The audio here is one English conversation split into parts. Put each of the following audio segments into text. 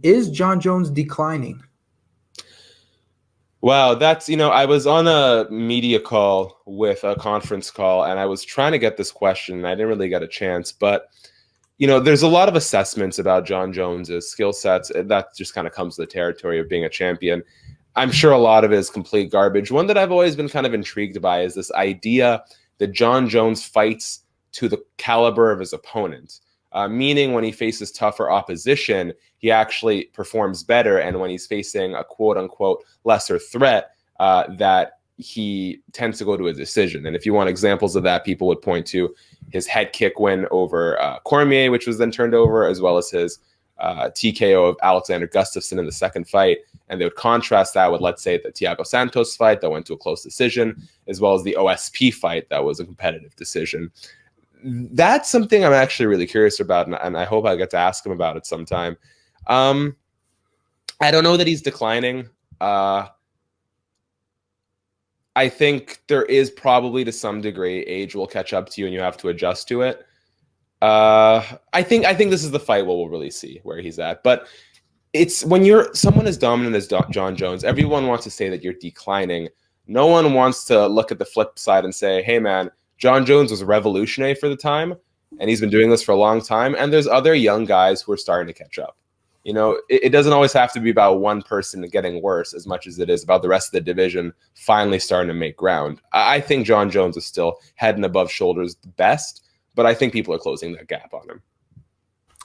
Is Jon Jones declining? Wow, that's, I was on a media call with a conference call, and I was trying to get this question, and I didn't really get a chance. But, there's a lot of assessments about Jon Jones's skill sets. That just kind of comes to the territory of being a champion. I'm sure a lot of it is complete garbage. One that I've always been kind of intrigued by is this idea that Jon Jones fights to the caliber of his opponent. Meaning when he faces tougher opposition, he actually performs better. And when he's facing a quote-unquote lesser threat, that he tends to go to a decision. And if you want examples of that, people would point to his head kick win over Cormier, which was then turned over, as well as his TKO of Alexander Gustafsson in the second fight. And they would contrast that with, let's say, the Thiago Santos fight that went to a close decision, as well as the OSP fight that was a competitive decision. That's something I'm actually really curious about, and I hope I get to ask him about it sometime. I don't know that he's declining. I think there is probably, to some degree, age will catch up to you and you have to adjust to it. I think this is the fight where we'll really see where he's at. But it's when you're someone as dominant as Jon Jones, everyone wants to say that you're declining. No one wants to look at the flip side and say, hey, man, Jon Jones was revolutionary for the time, and he's been doing this for a long time. And there's other young guys who are starting to catch up. It doesn't always have to be about one person getting worse as much as it is about the rest of the division finally starting to make ground. I think Jon Jones is still head and above shoulders the best, but I think people are closing that gap on him.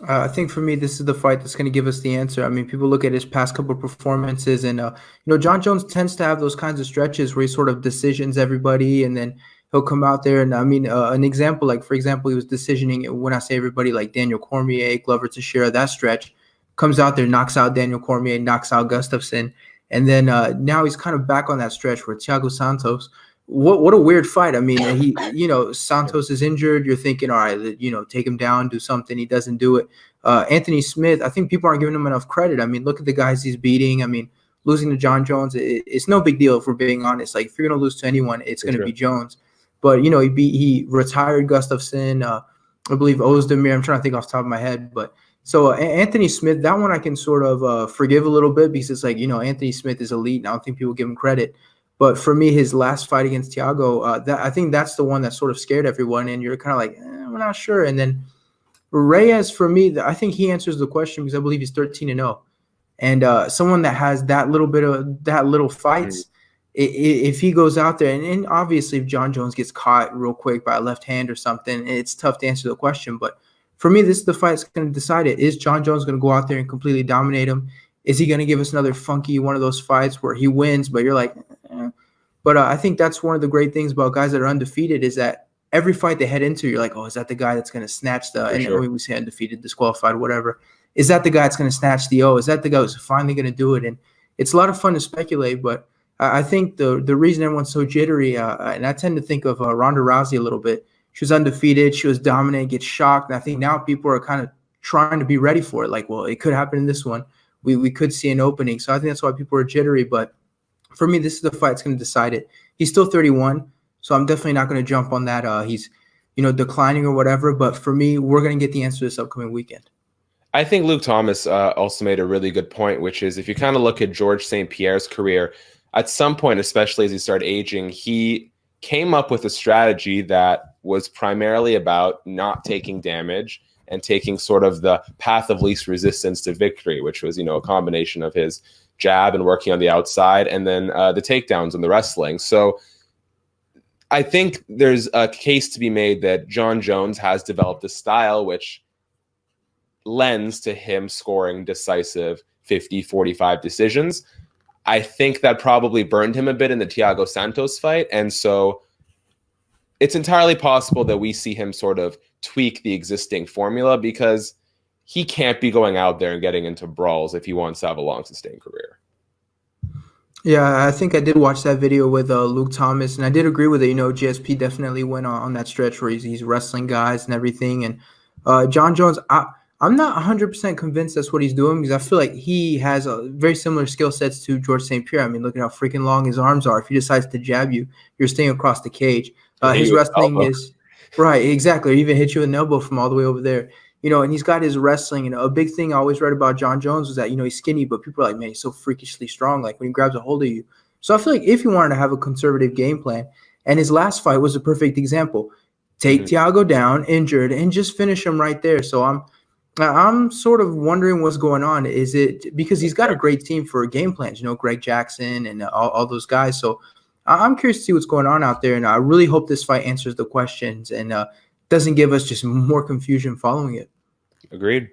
I think for me, this is the fight that's going to give us the answer. I mean, people look at his past couple of performances, and Jon Jones tends to have those kinds of stretches where he sort of decisions everybody, and then he'll come out there. And I mean, an example, like, for example, he was decisioning, when I say everybody, like Daniel Cormier, Glover Teixeira, that stretch, comes out there, knocks out Daniel Cormier, knocks out Gustafsson. And then now he's kind of back on that stretch where Thiago Santos, what a weird fight. I mean, he, Santos is injured. You're thinking, all right, take him down, do something. He doesn't do it. Anthony Smith, I think people aren't giving him enough credit. I mean, look at the guys he's beating. I mean, losing to Jon Jones, it's no big deal if we're being honest. Like, if you're going to lose to anyone, it's going to be Jones. But, he retired Gustafsson, I believe Ozdemir. I'm trying to think off the top of my head. But so Anthony Smith, that one I can sort of forgive a little bit because it's like, Anthony Smith is elite, and I don't think people give him credit. But for me, his last fight against Thiago, I think that's the one that sort of scared everyone. And you're kind of like, we're not sure. And then Reyes, for me, I think he answers the question because I believe he's 13-0. And someone that has that little fights, if he goes out there, and obviously if Jon Jones gets caught real quick by a left hand or something, it's tough to answer the question. But for me, this is the fight that's going to decide it. Is Jon Jones going to go out there and completely dominate him? Is he going to give us another funky one of those fights where he wins, but you're like, eh. But I think that's one of the great things about guys that are undefeated is that every fight they head into, you're like, oh, is that the guy that's going to snatch the – and we say undefeated, disqualified, whatever. Is that the guy that's going to snatch the O? Is that the guy who's finally going to do it? And it's a lot of fun to speculate, but I think the reason everyone's so jittery, and I tend to think of Ronda Rousey a little bit. She was undefeated. She was dominant, gets shocked. And I think now people are kind of trying to be ready for it. Like, well, it could happen in this one. We could see an opening. So I think that's why people are jittery. But for me, this is the fight that's going to decide it. He's still 31, so I'm definitely not going to jump on that. He's, declining or whatever. But for me, we're going to get the answer this upcoming weekend. I think Luke Thomas also made a really good point, which is if you kind of look at Georges St-Pierre's career, at some point, especially as he started aging, he came up with a strategy that was primarily about not taking damage and taking sort of the path of least resistance to victory, which was, a combination of his jab and working on the outside and then the takedowns and the wrestling. So I think there's a case to be made that Jon Jones has developed a style which lends to him scoring decisive 50-45 decisions. I think that probably burned him a bit in the Thiago Santos fight. And so it's entirely possible that we see him sort of tweak the existing formula because he can't be going out there and getting into brawls if he wants to have a long sustained career. Yeah, I think I did watch that video with Luke Thomas, and I did agree with it. GSP definitely went on that stretch where he's wrestling guys and everything. And Jon Jones, I'm not 100% convinced that's what he's doing because I feel like he has a very similar skill sets to Georges St-Pierre. I mean, look at how freaking long his arms are. If he decides to jab you, you're staying across the cage. His wrestling is – right, exactly. Or even hit you with an elbow from all the way over there. and he's got his wrestling. And a big thing I always read about Jon Jones was that, he's skinny, but people are like, man, he's so freakishly strong, like when he grabs a hold of you. So I feel like if you wanted to have a conservative game plan, and his last fight was a perfect example, take Thiago down, injured, and just finish him right there. So I'm sort of wondering what's going on. Is it because he's got a great team for game plans, Greg Jackson and all those guys. So I'm curious to see what's going on out there. And I really hope this fight answers the questions and doesn't give us just more confusion following it. Agreed.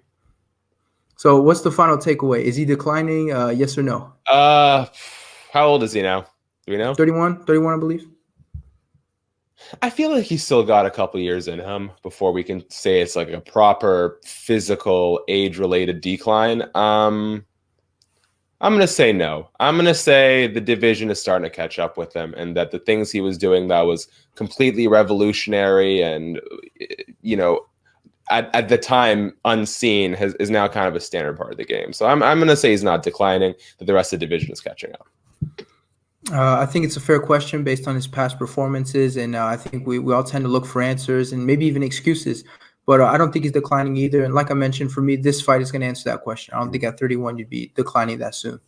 So what's the final takeaway? Is he declining? Yes or no? How old is he now? Do we know? 31, I believe. I feel like he's still got a couple years in him before we can say it's like a proper physical age-related decline. I'm going to say no. I'm going to say the division is starting to catch up with him, and that the things he was doing that was completely revolutionary and, at the time unseen is now kind of a standard part of the game. So I'm going to say he's not declining, that the rest of the division is catching up. I think it's a fair question based on his past performances, and I think we all tend to look for answers and maybe even excuses. But I don't think he's declining either. And like I mentioned, for me, this fight is going to answer that question. I don't think at 31 you'd be declining that soon.